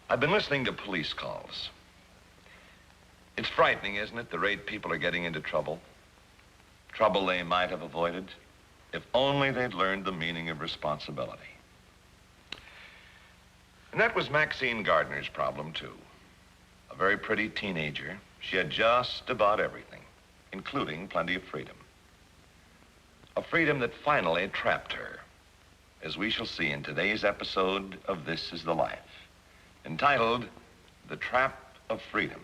I've been listening to police calls. It's frightening, isn't it, the rate people are getting into trouble? Trouble they might have avoided if only they'd learned the meaning of responsibility. And that was Maxine Gardner's problem, too. A very pretty teenager. She had just about everything, including plenty of freedom. A freedom that finally trapped her, as we shall see in today's episode of This Is the Life, entitled The Trap of Freedom.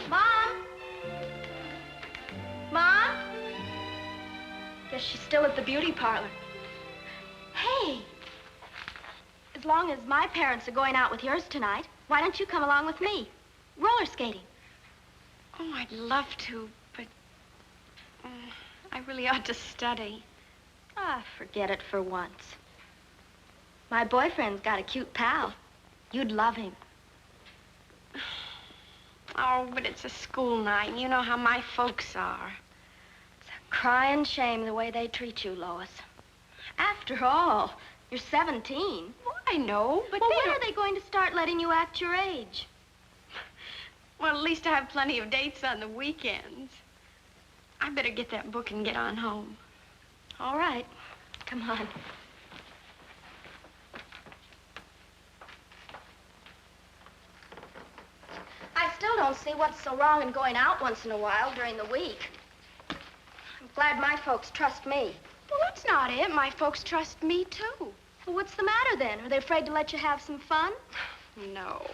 Mom? Mom? Guess she's still at the beauty parlor. Hey, as long as my parents are going out with yours tonight, why don't you come along with me? Roller skating. Oh, I'd love to, but I really ought to study. Ah, forget it for once. My boyfriend's got a cute pal. You'd love him. Oh, but it's a school night, and you know how my folks are. It's a crying shame the way they treat you, Lois. After all, you're 17. Well, I know, but well, when are they going to start letting you act your age? Well, at least I have plenty of dates on the weekends. I better get that book and get on home. All right. Come on. I still don't see what's so wrong in going out once in a while during the week. I'm glad my folks trust me. Well, that's not it. My folks trust me, too. Well, what's the matter then? Are they afraid to let you have some fun? No.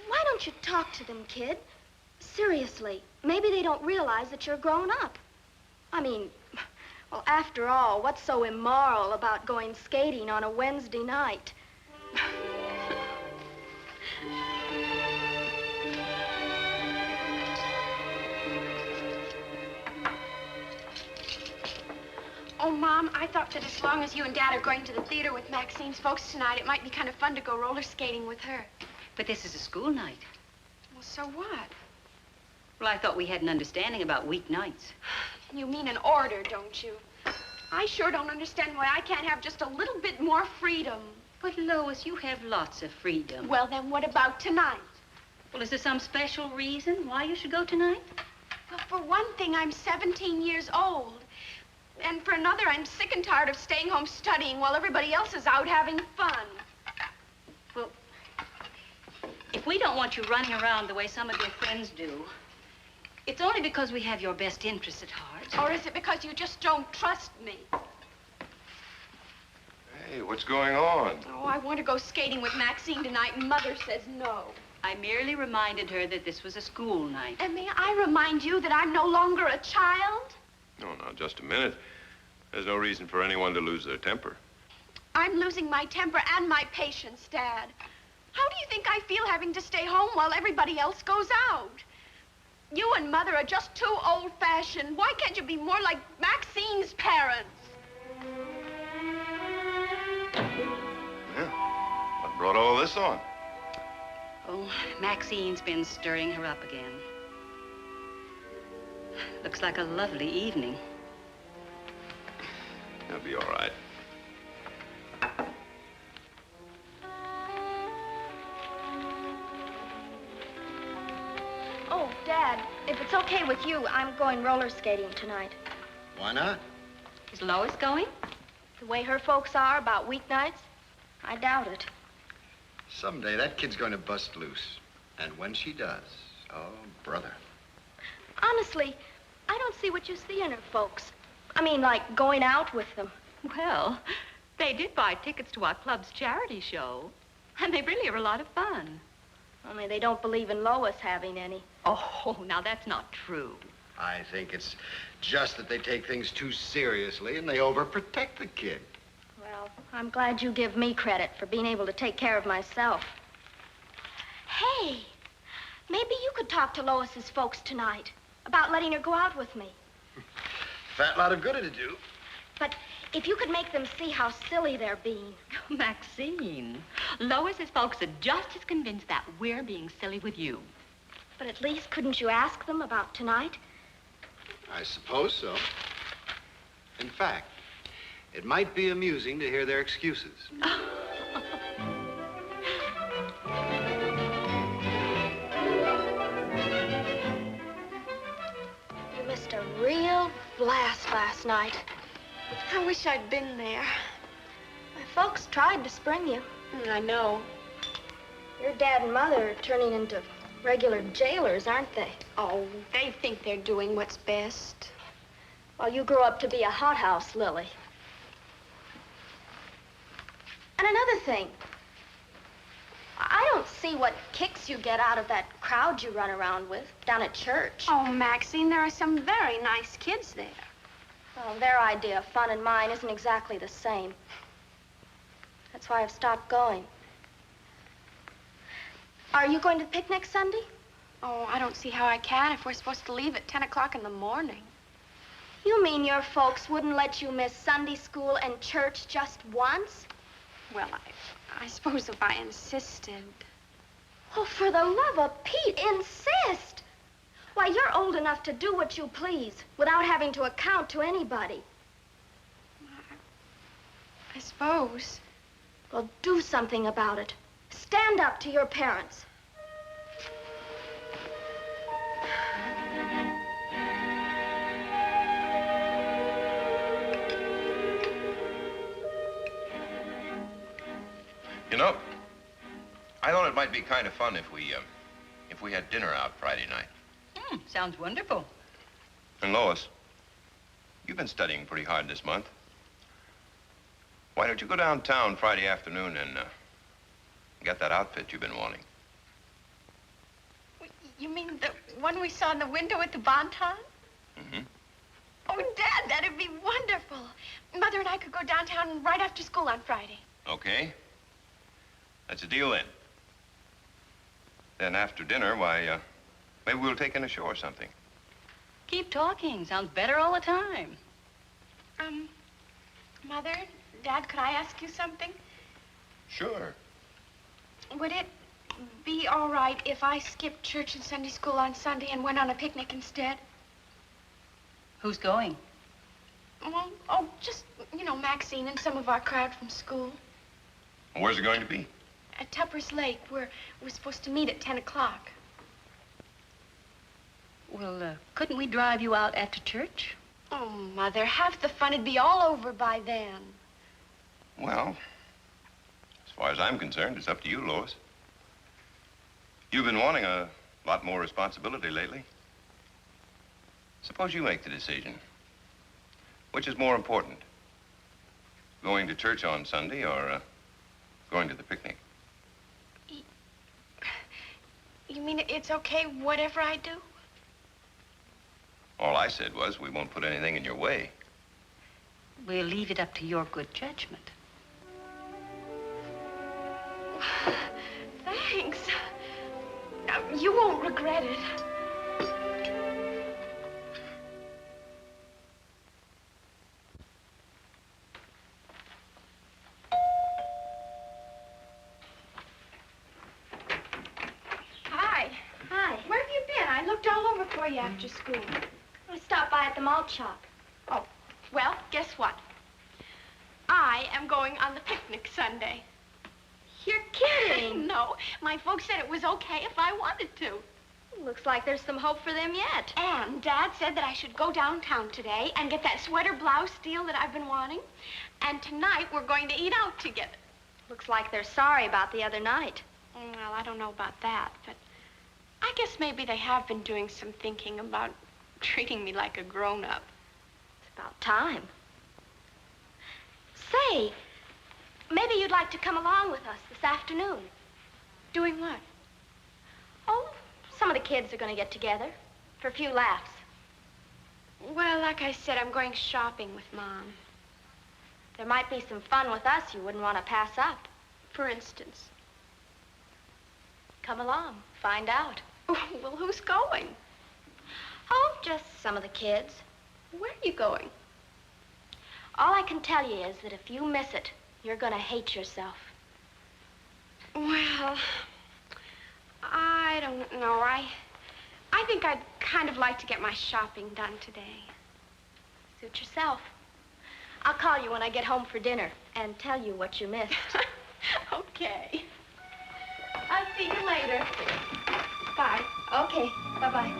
Why don't you talk to them, kid? Seriously, maybe they don't realize that you're grown up. I mean, well, after all, what's so immoral about going skating on a Wednesday night? Oh, Mom, I thought that as long as you and Dad are going to the theater with Maxine's folks tonight, it might be kind of fun to go roller skating with her. But this is a school night. Well, so what? Well, I thought we had an understanding about weeknights. You mean an order, don't you? I sure don't understand why I can't have just a little bit more freedom. But, Lois, you have lots of freedom. Well, then what about tonight? Well, is there some special reason why you should go tonight? Well, for one thing, I'm 17 years old. And for another, I'm sick and tired of staying home studying while everybody else is out having fun. Well, if we don't want you running around the way some of your friends do, it's only because we have your best interests at heart. Or is it because you just don't trust me? Hey, what's going on? Oh, I want to go skating with Maxine tonight, and Mother says no. I merely reminded her that this was a school night. And may I remind you that I'm no longer a child? No, now, just a minute. There's no reason for anyone to lose their temper. I'm losing my temper and my patience, Dad. How do you think I feel having to stay home while everybody else goes out? You and Mother are just too old-fashioned. Why can't you be more like Maxine's parents? Yeah. What brought all this on? Oh, Maxine's been stirring her up again. Looks like a lovely evening. That'll be all right. Oh, Dad, if it's okay with you, I'm going roller skating tonight. Why not? Is Lois going? The way her folks are about weeknights, I doubt it. Someday that kid's going to bust loose. And when she does, oh, brother. Honestly, I don't see what you see in her folks. I mean, like going out with them. Well, they did buy tickets to our club's charity show, and they really are a lot of fun. Only they don't believe in Lois having any. Oh, now that's not true. I think it's just that they take things too seriously and they overprotect the kid. Well, I'm glad you give me credit for being able to take care of myself. Hey, maybe you could talk to Lois's folks tonight about letting her go out with me. Fat lot of good it'd do. But if you could make them see how silly they're being. Maxine, Lois's folks are just as convinced that we're being silly with you. But at least couldn't you ask them about tonight? I suppose so. In fact, It might be amusing to hear their excuses. You missed a real blast last night. I wish I'd been there. My folks tried to spring you. I know. Your dad and mother are turning into regular jailers, aren't they? Oh, they think they're doing what's best. Well, you grew up to be a hothouse, Lily. And another thing, I don't see what kicks you get out of that crowd you run around with down at church. Oh, Maxine, there are some very nice kids there. Well, their idea of fun and mine isn't exactly the same. That's why I've stopped going. Are you going to the picnic Sunday? Oh, I don't see how I can if we're supposed to leave at 10 o'clock in the morning. You mean your folks wouldn't let you miss Sunday school and church just once? Well, I suppose if I insisted. Oh, for the love of Pete, insist! Why, you're old enough to do what you please without having to account to anybody. I suppose. Well, do something about it. Stand up to your parents. You know, I thought it might be kind of fun if we had dinner out Friday night. Sounds wonderful. And Lois, you've been studying pretty hard this month. Why don't you go downtown Friday afternoon and get that outfit you've been wanting? You mean the one we saw in the window at the Bonton? Mm-hmm. Oh, Dad, that'd be wonderful. Mother and I could go downtown right after school on Friday. Okay. That's a deal then. Then after dinner, why, maybe we'll take in a show or something. Keep talking. Sounds better all the time. Mother, Dad, could I ask you something? Sure. Would it be all right if I skipped church and Sunday school on Sunday and went on a picnic instead? Who's going? Well, oh, just, you know, Maxine and some of our crowd from school. Where's it going to be? At Tupper's Lake, where we're supposed to meet at 10 o'clock. Well, couldn't we drive you out after church? Oh, Mother, half the fun'd be all over by then. Well, as far as I'm concerned, it's up to you, Lois. You've been wanting a lot more responsibility lately. Suppose you make the decision. Which is more important? Going to church on Sunday or going to the picnic? You mean it's okay whatever I do? All I said was we won't put anything in your way. We'll leave it up to your good judgment. Thanks. You won't regret it. Hi. Hi. Where have you been? I looked all over for you after school. I stopped by at the malt shop. Oh, well, guess what? I am going on the picnic Sunday. You're kidding. No, my folks said it was okay if I wanted to. Looks like there's some hope for them yet. And Dad said that I should go downtown today and get that sweater blouse deal that I've been wanting. And tonight we're going to eat out together. Looks like they're sorry about the other night. Well, I don't know about that, but I guess maybe they have been doing some thinking about treating me like a grown-up. It's about time. Say, maybe you'd like to come along with us this afternoon. Doing what? Oh, some of the kids are going to get together for a few laughs. Well, like I said, I'm going shopping with Mom. There might be some fun with us you wouldn't want to pass up. For instance. Come along, find out. Well, who's going? Oh, just some of the kids. Where are you going? All I can tell you is that if you miss it, you're going to hate yourself. Well, I don't know. I think I'd kind of like to get my shopping done today. Suit yourself. I'll call you when I get home for dinner and tell you what you missed. Okay. I'll see you later. Bye. Okay, bye-bye.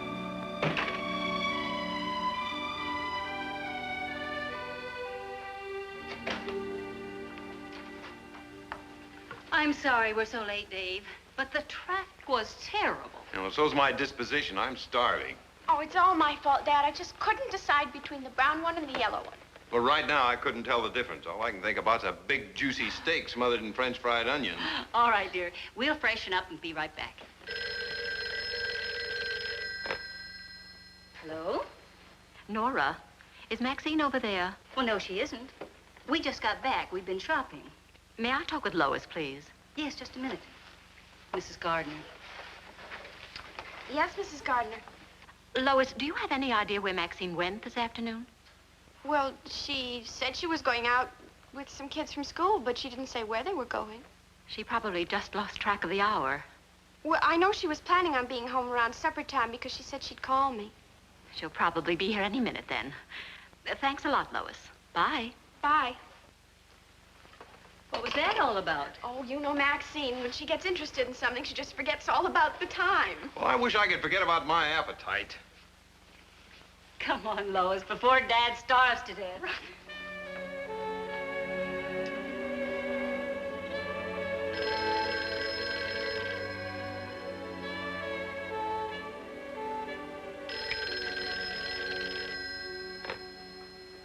I'm sorry we're so late, Dave, but the traffic was terrible. Well, so's my disposition. I'm starving. Oh, it's all my fault, Dad. I just couldn't decide between the brown one and the yellow one. Well, right now, I couldn't tell the difference. All I can think about is a big, juicy steak smothered in French fried onions. All right, dear. We'll freshen up and be right back. Hello? Nora, is Maxine over there? Well, no, she isn't. We just got back. We've been shopping. May I talk with Lois, please? Yes, just a minute. Mrs. Gardner. Yes, Mrs. Gardner. Lois, do you have any idea where Maxine went this afternoon? Well, she said she was going out with some kids from school, but she didn't say where they were going. She probably just lost track of the hour. Well, I know she was planning on being home around supper time because she said she'd call me. She'll probably be here any minute then. Thanks a lot, Lois. Bye. Bye. What was that all about? Oh, you know Maxine. When she gets interested in something, she just forgets all about the time. Well, I wish I could forget about my appetite. Come on, Lois, before Dad starves to death.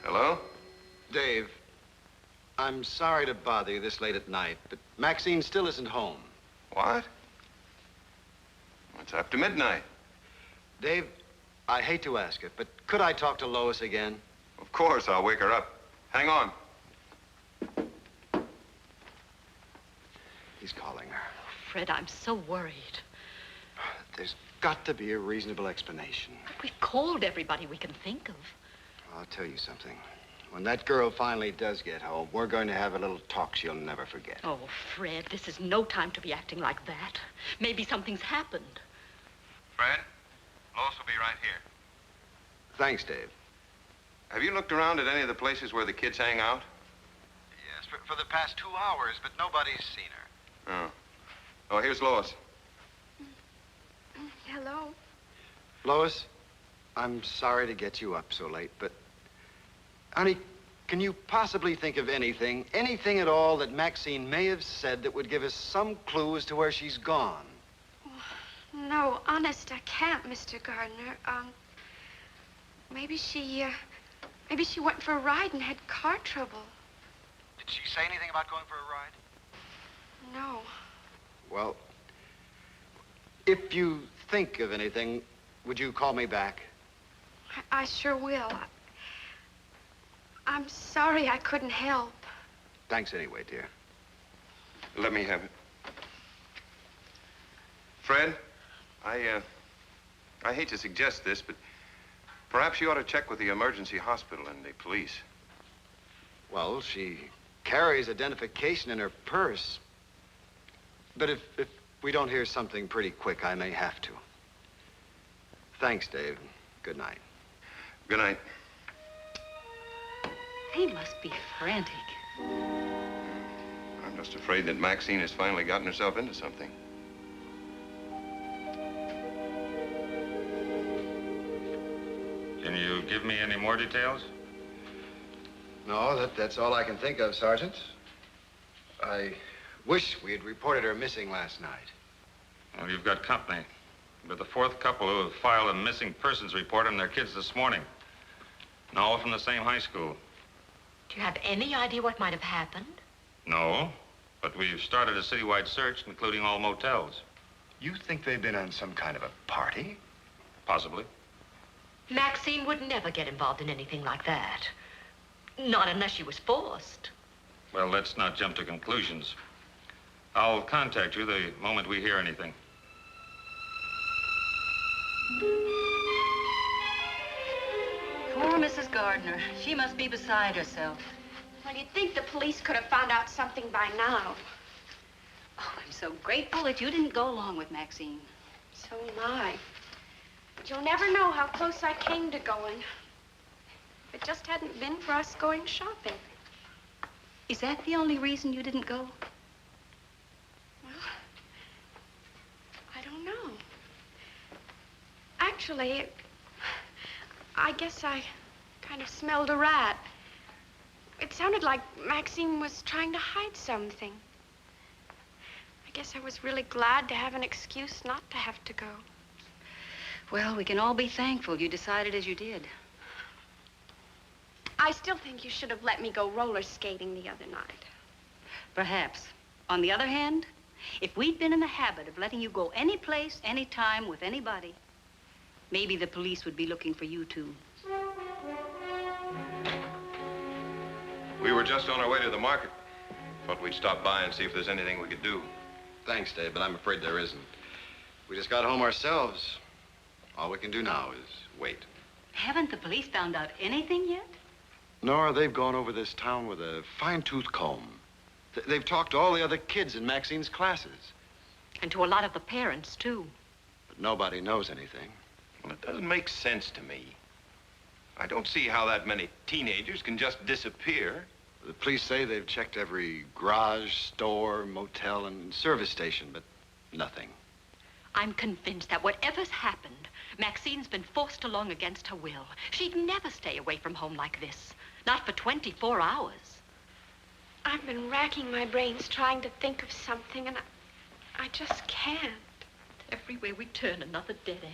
Hello? Dave, I'm sorry to bother you this late at night, but Maxine still isn't home. What? It's after midnight. Dave, I hate to ask it, but could I talk to Lois again? Of course, I'll wake her up. Hang on. He's calling her. Fred, I'm so worried. There's got to be a reasonable explanation. We've called everybody we can think of. I'll tell you something. When that girl finally does get home, we're going to have a little talk she'll never forget. Oh, Fred, this is no time to be acting like that. Maybe something's happened. Fred, Lois will be right here. Thanks, Dave. Have you looked around at any of the places where the kids hang out? Yes, for the past 2 hours, but nobody's seen her. Oh. Oh, here's Lois. Hello. Lois, I'm sorry to get you up so late, but... Honey, can you possibly think of anything at all that Maxine may have said that would give us some clue as to where she's gone? No, honest, I can't, Mr. Gardner. Maybe she went for a ride and had car trouble. Did she say anything about going for a ride? No. Well, if you think of anything, would you call me back? I sure will. I'm sorry I couldn't help. Thanks anyway, dear. Let me have it. Fred, I hate to suggest this, but perhaps you ought to check with the emergency hospital and the police. Well, she carries identification in her purse. But if we don't hear something pretty quick, I may have to. Thanks, Dave. Good night. Good night. He must be frantic. I'm just afraid that Maxine has finally gotten herself into something. Can you give me any more details? No, that's all I can think of, Sergeant. I wish we had reported her missing last night. Well, you've got company. We're the fourth couple who have filed a missing persons report on their kids this morning. And all from the same high school. Do you have any idea what might have happened? No, but we've started a citywide search, including all motels. You think they've been on some kind of a party? Possibly. Maxine would never get involved in anything like that. Not unless she was forced. Well, let's not jump to conclusions. I'll contact you the moment we hear anything. Poor Mrs. Gardner. She must be beside herself. Well, you'd think the police could have found out something by now. Oh, I'm so grateful that you didn't go along with Maxine. So am I. But you'll never know how close I came to going. If it just hadn't been for us going shopping. Is that the only reason you didn't go? Well, I don't know. Actually, I guess I kind of smelled a rat. It sounded like Maxine was trying to hide something. I guess I was really glad to have an excuse not to have to go. Well, we can all be thankful you decided as you did. I still think you should have let me go roller skating the other night. Perhaps. On the other hand, if we'd been in the habit of letting you go any place, any time, with anybody, maybe the police would be looking for you, too. We were just on our way to the market. Thought we'd stop by and see if there's anything we could do. Thanks, Dave, but I'm afraid there isn't. We just got home ourselves. All we can do now is wait. Haven't the police found out anything yet? Nora, they've gone over this town with a fine-tooth comb. They've talked to all the other kids in Maxine's classes. And to a lot of the parents, too. But nobody knows anything. Well, it doesn't make sense to me. I don't see how that many teenagers can just disappear. The police say they've checked every garage, store, motel, and service station, but nothing. I'm convinced that whatever's happened, Maxine's been forced along against her will. She'd never stay away from home like this. Not for 24 hours. I've been racking my brains trying to think of something, and I just can't. Everywhere we turn, another dead end.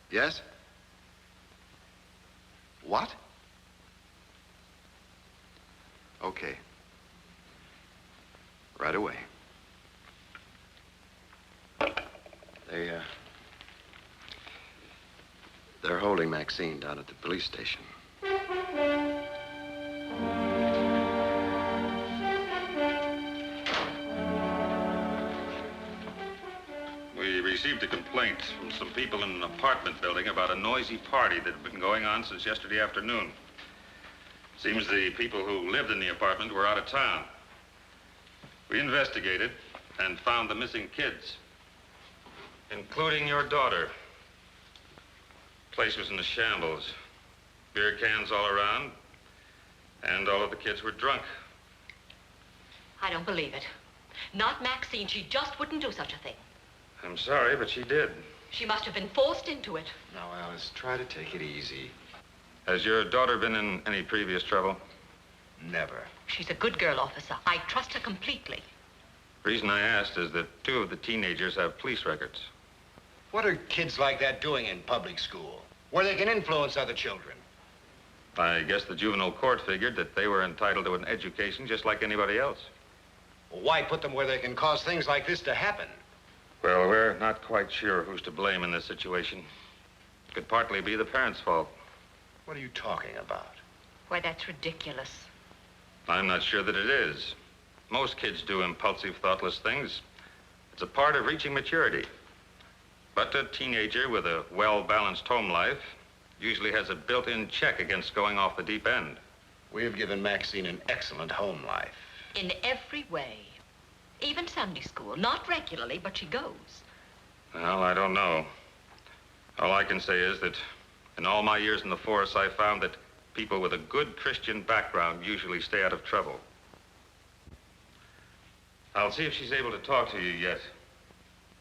Yes? What? Okay. Right away. They're holding Maxine down at the police station. We received a complaint from some people in an apartment building about a noisy party that had been going on since yesterday afternoon. Seems the people who lived in the apartment were out of town. We investigated and found the missing kids, including your daughter. Place was in a shambles. Beer cans all around, and all of the kids were drunk. I don't believe it. Not Maxine. She just wouldn't do such a thing. I'm sorry, but she did. She must have been forced into it. Now, Alice, try to take it easy. Has your daughter been in any previous trouble? Never. She's a good girl, officer. I trust her completely. The reason I asked is that 2 of the teenagers have police records. What are kids like that doing in public school, where they can influence other children? I guess the juvenile court figured that they were entitled to an education just like anybody else. Well, why put them where they can cause things like this to happen? Well, we're not quite sure who's to blame in this situation. It could partly be the parents' fault. What are you talking about? Why, that's ridiculous. I'm not sure that it is. Most kids do impulsive, thoughtless things. It's a part of reaching maturity. But a teenager with a well-balanced home life usually has a built-in check against going off the deep end. We have given Maxine an excellent home life. In every way. Even Sunday school. Not regularly, but she goes. Well, I don't know. All I can say is that in all my years in the force, I found that people with a good Christian background usually stay out of trouble. I'll see if she's able to talk to you yet.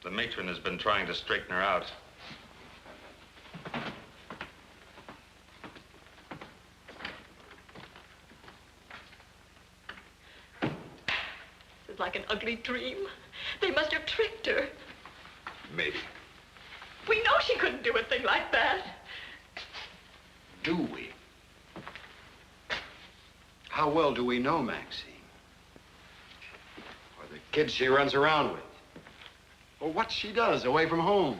The matron has been trying to straighten her out. It's like an ugly dream. They must have tricked her. Maybe. We know she couldn't do a thing like that. Do we? How well do we know Maxine? Or the kids she runs around with? Or what she does away from home?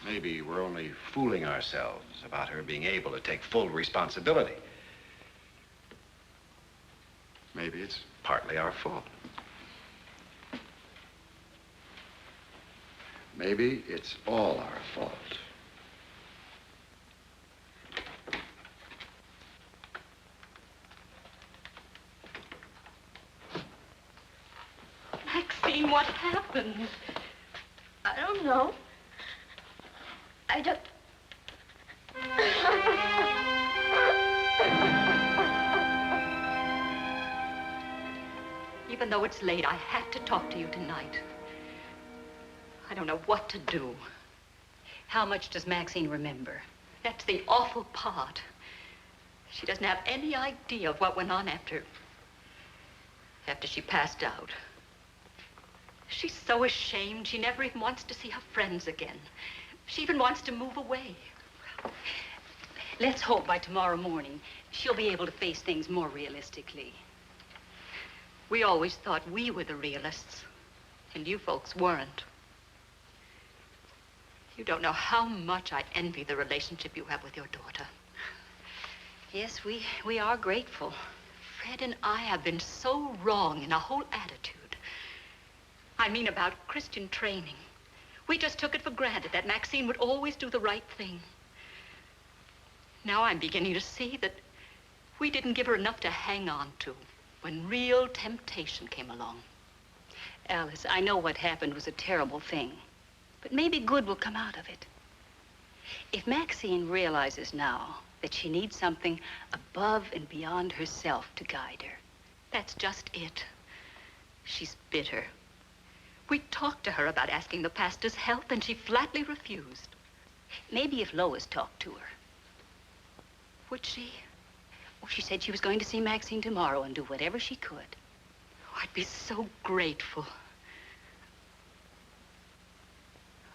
Maybe we're only fooling ourselves about her being able to take full responsibility. Maybe it's partly our fault. Maybe it's all our fault. happened? I don't know. I just... Even though it's late, I had to talk to you tonight. I don't know what to do. How much does Maxine remember? That's the awful part. She doesn't have any idea of what went on after she passed out. She's so ashamed, she never even wants to see her friends again. She even wants to move away. Let's hope by tomorrow morning she'll be able to face things more realistically. We always thought we were the realists, and you folks weren't. You don't know how much I envy the relationship you have with your daughter. Yes, we are grateful. Fred and I have been so wrong in our whole attitude. I mean about Christian training. We just took it for granted that Maxine would always do the right thing. Now I'm beginning to see that we didn't give her enough to hang on to when real temptation came along. Alice, I know what happened was a terrible thing, but maybe good will come out of it. If Maxine realizes now that she needs something above and beyond herself to guide her, That's just it. She's bitter. We talked to her about asking the pastor's help, and she flatly refused. maybe if Lois talked to her. Would she? Oh, she said she was going to see Maxine tomorrow and do whatever she could. Oh, I'd be so grateful.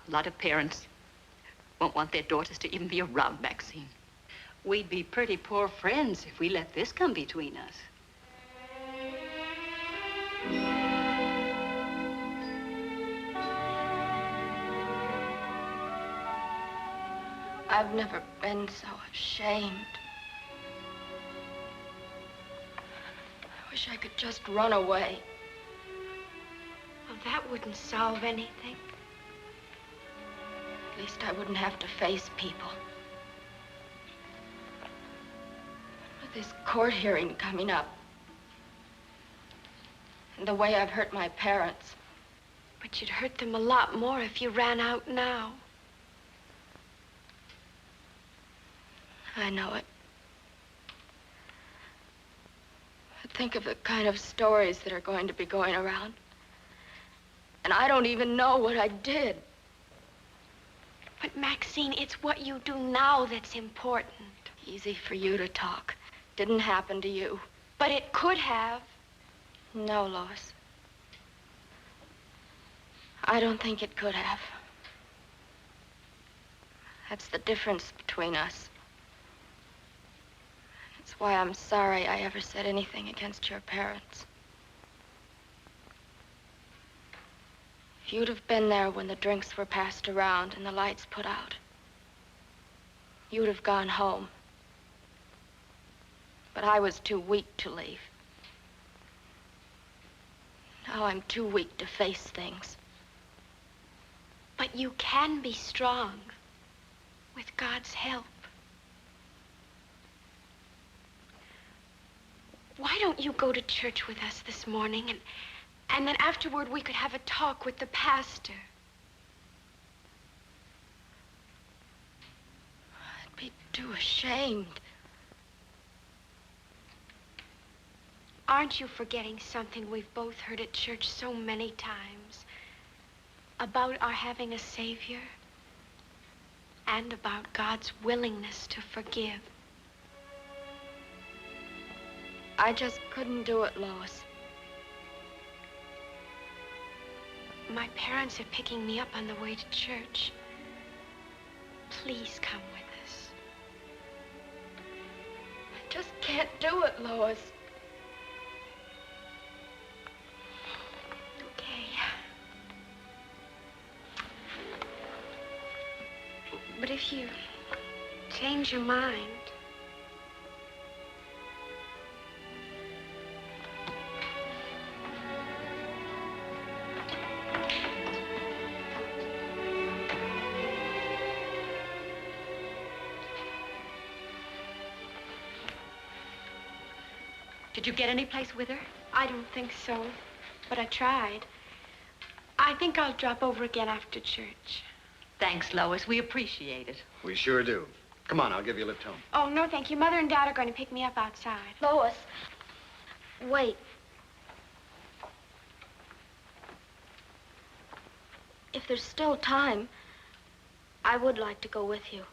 A lot of parents won't want their daughters to even be around Maxine. We'd be pretty poor friends if we let this come between us. I've never been so ashamed. I wish I could just run away. Well, that wouldn't solve anything. At least I wouldn't have to face people. With this court hearing coming up, and the way I've hurt my parents. But you'd hurt them a lot more if you ran out now. I know it. But think of the kind of stories that are going to be going around. And I don't even know what I did. But Maxine, it's what you do now that's important. Easy for you to talk. Didn't happen to you. But it could have. No, Lois. I don't think it could have. That's the difference between us. That's why I'm sorry I ever said anything against your parents. If you'd have been there when the drinks were passed around and the lights put out, you'd have gone home. But I was too weak to leave. Now I'm too weak to face things. But you can be strong with God's help. Why don't you go to church with us this morning, and then afterward we could have a talk with the pastor? I'd be too ashamed. Aren't you forgetting something we've both heard at church so many times? About our having a Savior, and about God's willingness to forgive. I just couldn't do it, Lois. My parents are picking me up on the way to church. Please come with us. I just can't do it, Lois. Okay. But if you change your mind, Did you get any place with her? I don't think so, but I tried. I think I'll drop over again after church. Thanks, Lois. We appreciate it. We sure do. Come on, I'll give you a lift home. Oh, no, thank you. Mother and Dad are going to pick me up outside. Lois, wait. If there's still time, I would like to go with you.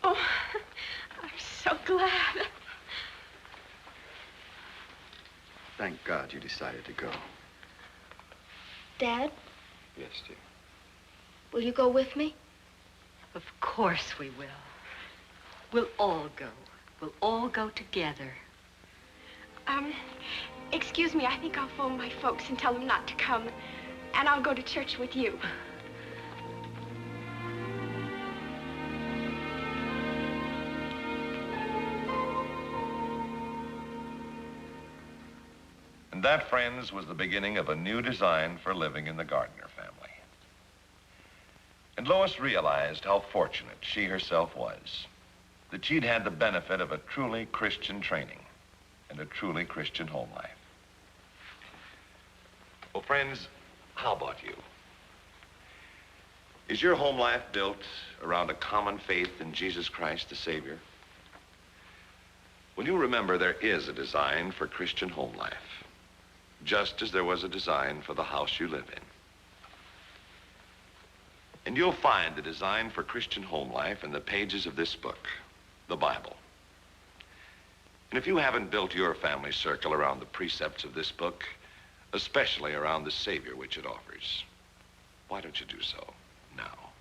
Oh, I'm so glad. Thank God you decided to go. Dad, Yes, dear. will you go with me? Of course we will. We'll all go. We'll all go together. Excuse me, I think I'll phone my folks and tell them not to come. And I'll go to church with you. And that, friends, was the beginning of a new design for living in the Gardner family. And Lois realized how fortunate she herself was, that she'd had the benefit of a truly Christian training and a truly Christian home life. Well, friends, how about you? Is your home life built around a common faith in Jesus Christ, the Savior? Well, you remember there is a design for Christian home life, just as there was a design for the house you live in. And you'll find the design for Christian home life in the pages of this book, the Bible. And if you haven't built your family circle around the precepts of this book, especially around the Savior which it offers, why don't you do so now?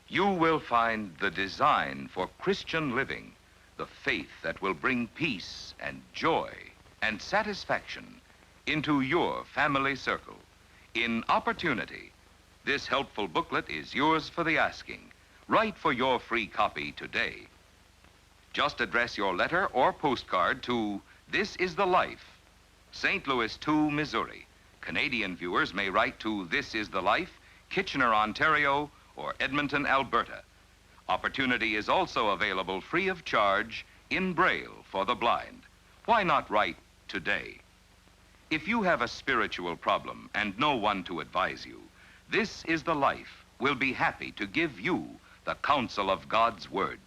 You will find the design for Christian living, the faith that will bring peace and joy and satisfaction into your family circle. In Opportunity, this helpful booklet is yours for the asking. Write for your free copy today. Just address your letter or postcard to This Is the Life, St. Louis 2, Missouri. Canadian viewers may write to This Is the Life, Kitchener, Ontario, or Edmonton, Alberta. Opportunity is also available free of charge in Braille for the blind. Why not write today? If you have a spiritual problem and no one to advise you, This Is the Life will be happy to give you the counsel of God's Word.